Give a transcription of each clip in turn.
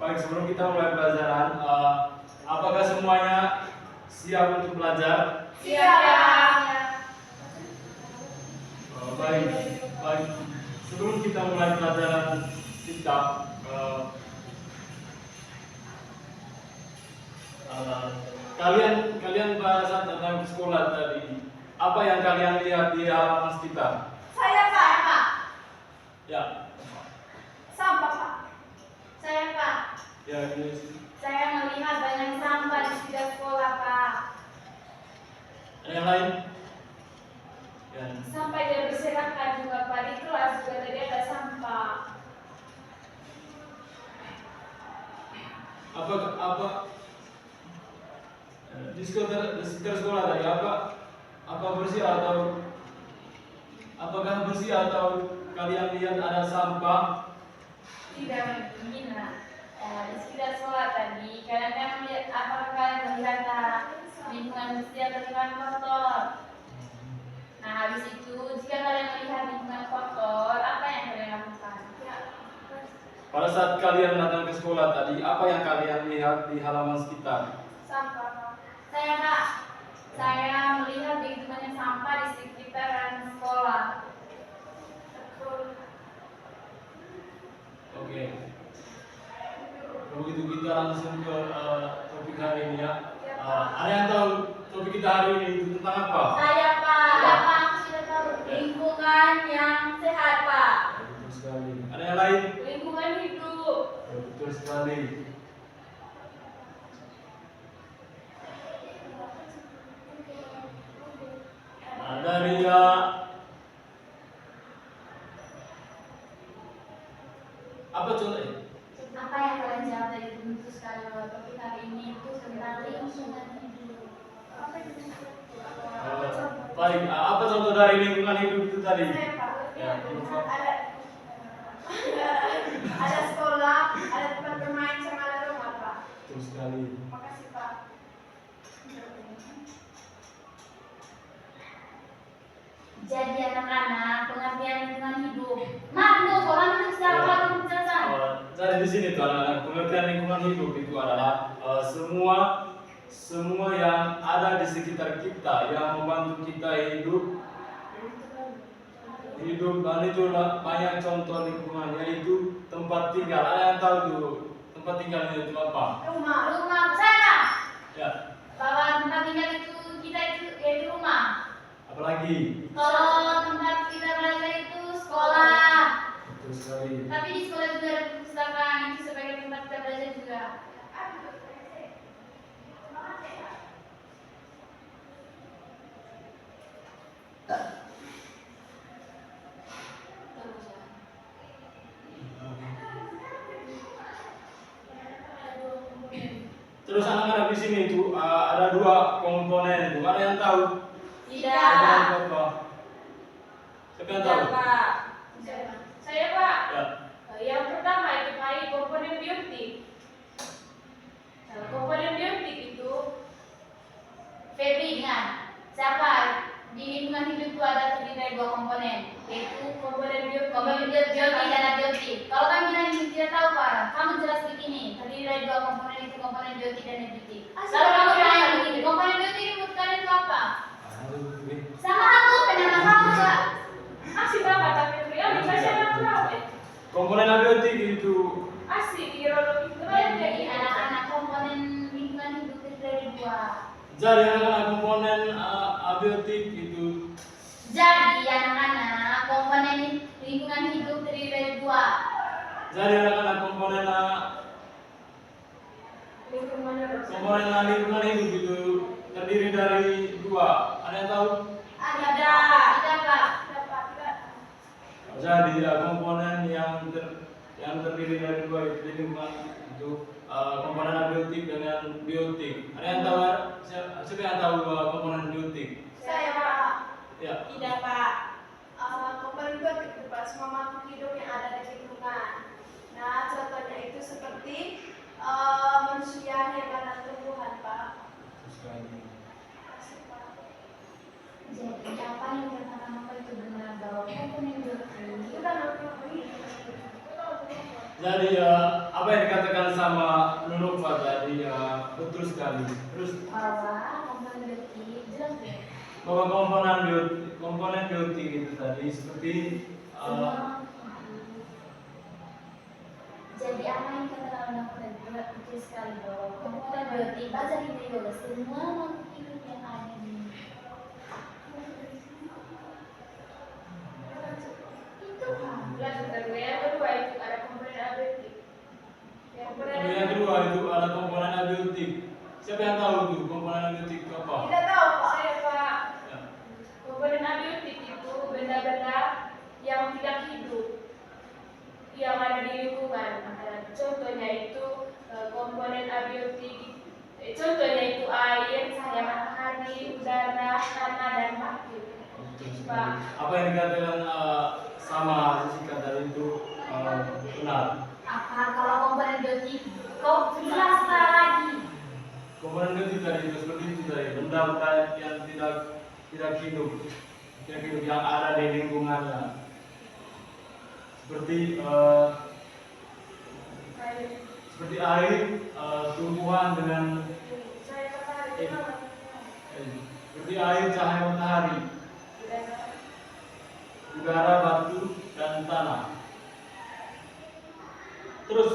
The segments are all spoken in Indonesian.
Baik, sebelum kita mulai pelajaran, apakah semuanya siap untuk belajar? Siap. Baik, baik. Sebelum kita mulai pelajaran kitab, kalian pada saat datang ke sekolah tadi, apa yang kalian lihat di halaman sekitar? Saya Pak. Ya. Sampah Pak. Saya Pak. Ya, ini. Saya melihat banyak sampah di sekitar sekolah Pak. Ada yang lain? Ya. Sampai dia berserakan juga Pak, di kelas juga tadi ada sampah. Apa di sekitar sekolah tadi apa bersih atau apakah bersih atau kalian lihat ada sampah? Tidak begini di sekitar sekolah tadi kalian melihat, apakah kalian melihat lingkungan bersih atau lingkungan kotor? Nah habis itu jika kalian melihat lingkungan kotor, apa yang kalian lakukan? Pada saat kalian datang ke sekolah tadi, apa yang kalian lihat di halaman sekitar? Sampah Pak. Saya Pak, saya melihat begitu banyak sampah di sekitaran sekolah. Oke. Kalau gitu kita langsung ke topik hari ini ya. Ada yang tahu topik kita hari ini itu tentang apa? Saya Pak. Ya Pak, aku sudah tahu. Lingkungan yang sehat Pak. Betul sekali. Ada yang lain? Lingkungan hidup. Betul sekali. Dari apa contohnya? Apa yang kalian jawab dari bentuk sekali bahwa topik hari ini itu tentang lingkungan hidup. Baik, apa contoh dari lingkungan hidup itu tadi? Saya Pak. Ya, Ada sekolah, ada tempat bermain, sama ada rumah Pak. betul sekali. Makasih Pak. Jadi anak-anak, pengertian lingkungan hidup. Maaf, orang itu secara waktu penjelasan. Jadi di sini tuh anak-anak, pengertian lingkungan hidup itu adalah semua yang ada di sekitar kita yang membantu kita hidup dan itu banyak contoh lingkungan, yaitu tempat tinggal. Ada yang tahu dulu tempat tinggal itu apa? Rumah saya. Ya. Bahwa tempat tinggal itu kita itu yaitu rumah. Apalagi? Kalau tempat kita belajar itu sekolah. Betul sekali. Tapi di sekolah juga ada perpustakaan, itu sebagai tempat kita belajar juga. Terus anak-anak di sini itu ada dua komponen itu. Ada yang tahu? Tidak. Apa? Siapa yang tahu? Pak. Saya Pak. Ya. Yang pertama itu Pak, komponen biotik. Komponen biotik itu Febri ingat siapa di lingkungan hidup itu ada terdiri dari dua komponen, yaitu komponen biotik dan abiotik. Kalau kamu bilang tidak tahu Pak, kamu jelas begini, terdiri dari dua komponen itu komponen biotik dan abiotik. Lalu kamu tanya begini, komponen biotik itu menurut kalian itu apa? Sama aku, penama kamu Pak. Asik Bapak, tapi beliau dikasih anak berapa? Komponen abiotik itu Asik, biologi keren. Jadi anak-anak komponen lingkungan hidup terdiri dari dua. jadi anak-anak komponen abiotik itu. Jadi anak-anak komponen lingkungan hidup terdiri dari dua. Jadi anak-anak komponen lingkungan hidup itu terdiri dari dua. Ada yang tahu? Ada. Tidak Pak. Jadi komponen yang terdiri dari dua itu di lingkungan itu komponen abiotik dengan biotik. Ada yang tahu? Siapa yang tahu komponen biotik? Saya Pak. Ya. Tidak Pak. Komponen biotik itu Pak, semua makhluk hidup yang ada di lingkungan. Nah contohnya itu seperti manusia, hewan, dan tumbuhan Pak. Jadi apa yang dikatakan apa itu benar bahwa komponen biotik itu kan Jadi apa yang dikatakan sama Nunukfa tadi betul sekali. Terus bahwa komponen biotik jelas ya. bahwa komponen biotik itu tadi seperti Semua. Jadi apa yang dikatakan komponen betul sekali bahwa komponen biotik baca di yoga semua makhluk hidup yang ada di itu Lanjut kedua, yang kedua itu ada komponen abiotik. yang kedua itu ada komponen abiotik. Siapa yang tahu tuh komponen abiotik itu apa? Tidak tahu Pak. Saya Pak. Ya. Komponen abiotik itu benda-benda yang tidak hidup yang ada di lingkungan. Contohnya itu komponen abiotik. Contohnya itu air, cahaya matahari, udara, tanah dan batu. Pak. Apa yang dikatakan sama Jessica tadi itu benar. apa kalau komponen biotik kau jelaskan lagi. Komponen biotik tadi itu seperti itu tadi, benda-benda yang tidak hidup, yang ada di lingkungannya. Seperti air, tumbuhan dengan seperti air, cahaya matahari, udara, batu, dan tanah. Terus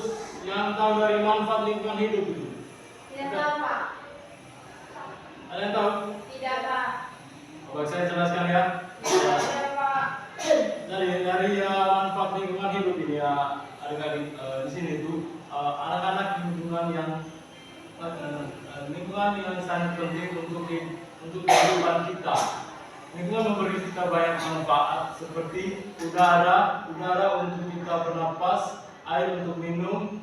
yang tahu dari manfaat lingkungan hidup itu? Tidak tahu Pak. Ada yang tahu? Tidak Pak. Baik, saya jelaskan ya. Tidak Pak. Dari manfaat lingkungan hidup ini ya, adik-adik di sini itu anak-anak lingkungan yang sangat penting untuk kehidupan kita. Lingkungan memberi kita banyak manfaat seperti udara untuk kita bernapas, air untuk minum,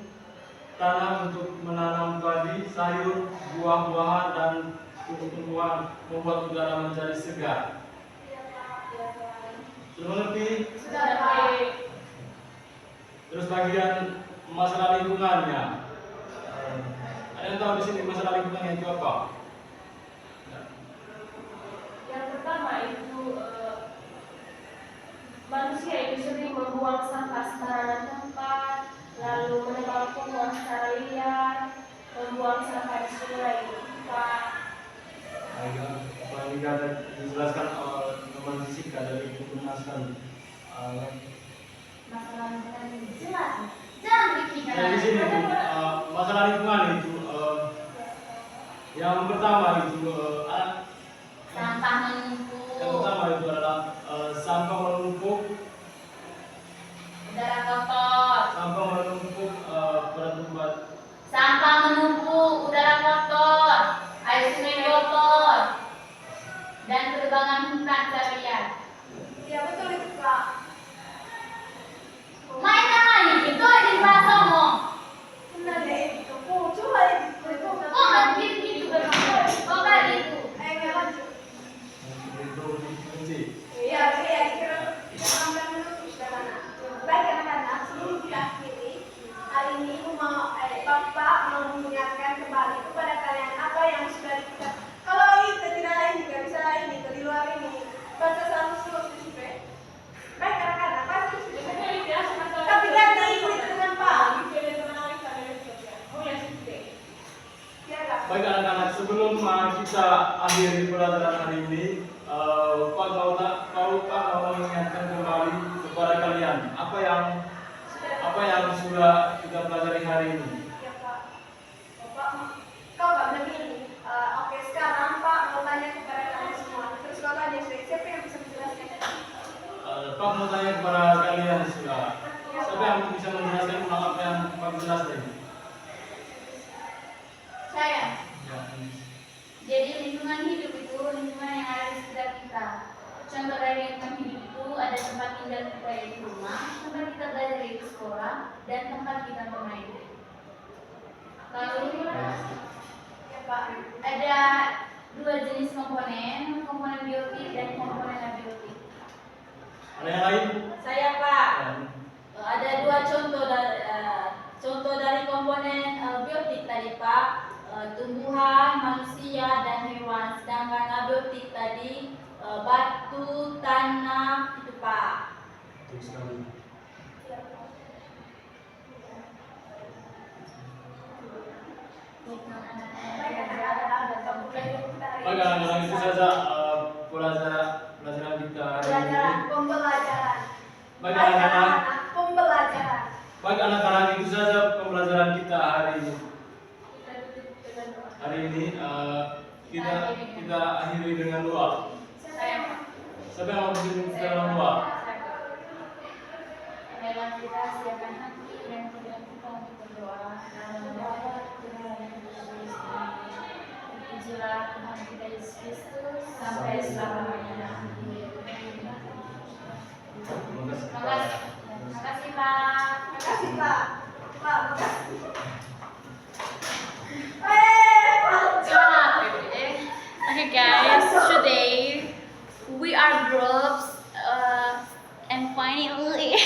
tanah untuk menanam padi, sayur, buah-buahan dan tumbuh-tumbuhan membuat udara menjadi segar. Sudah mengerti? Sudah baik. Terus bagian masalah lingkungannya. Ada yang tahu di sini masalah lingkungannya itu apa? Yang pertama itu manusia itu sering membuang sampah sembarangan tempat, lalu menebang pohon secara liar, membuang sampah di sungai, Pak. Apa yang dijelaskan teman Jessica dari Kumpulan sekali. masalah lingkungan ini jelas jangan bikin Nah, di sini masalah lingkungan itu yang pertama itu sampah yang menumpuk, pertama itu adalah sampah menumpuk udara kotor, pada tempat sampah menumpuk, udara kotor, air sungai kotor, dan penebangan hutan secara liar. Ya betul itu Pak. Main namanya itu aja bahasa ngomong. Benar deh itu. Coba itu. Oh nggak gitu benar. Oh nggak gitu. Ayo lanjut. itu kunci. Iya, kira sampai menutup sudah mana? Baik anak-anak, sebelum kita akhiri, hari ini Bapak mau mengingatkan kembali kepada kalian apa yang sudah kita. Kalau itu tidak lain juga bisa ini di luar ini baca selalu terus di sini. Baik anak-anak, pasti sudah. Tapi ganti ikuti dengan Pak. Baik anak-anak, sebelum kita akhiri pelajaran hari ini, Pak mau mengingatkan kembali kepada kalian apa yang sudah kita pelajari hari ini. Ya Pak. Bapak, kau nggak benar ini. Oke, sekarang Pak mau tanya kepada kalian semua. Terus kau tanya siapa yang bisa menjelaskan? Pak mau tanya kepada kalian sudah. Siapa yang bisa menjelaskan tentang apa yang Pak jelas tadi? Saya. Ya. Jadi lingkungan hidup itu lingkungan yang ada di sekitar kita. Contoh dari lingkungan hidup itu ada tempat tinggal kita di rumah, tempat kita belajar di sekolah, dan tempat kita bermain. Lalu Ya Pak. ada dua jenis komponen biotik dan komponen abiotik. Ada yang lain? Saya Pak. Ya. Ada dua contoh dari komponen biotik tadi Pak. Tumbuhan, manusia, dan hewan. Sedangkan abiotik tadi batu, tanah, itu Pak. Betul sekali. Baik anak-anak, itu saja pelajaran kita hari ini. Pembelajaran. Baik anak-anak, Pembelajaran. baik anak-anak, itu saja pembelajaran kita hari ini. Hari ini kita akhiri dengan doa. Siapa yang mau berbicara dalam doa? Marilah kita siapkan hati dan pikiran kita untuk berdoa. Pujilah Tuhan kita Yesus Kristus sampai selamanya. Terima kasih Pak. Makasih Pak. Pak, makasih. Okay guys, today we are groups and finally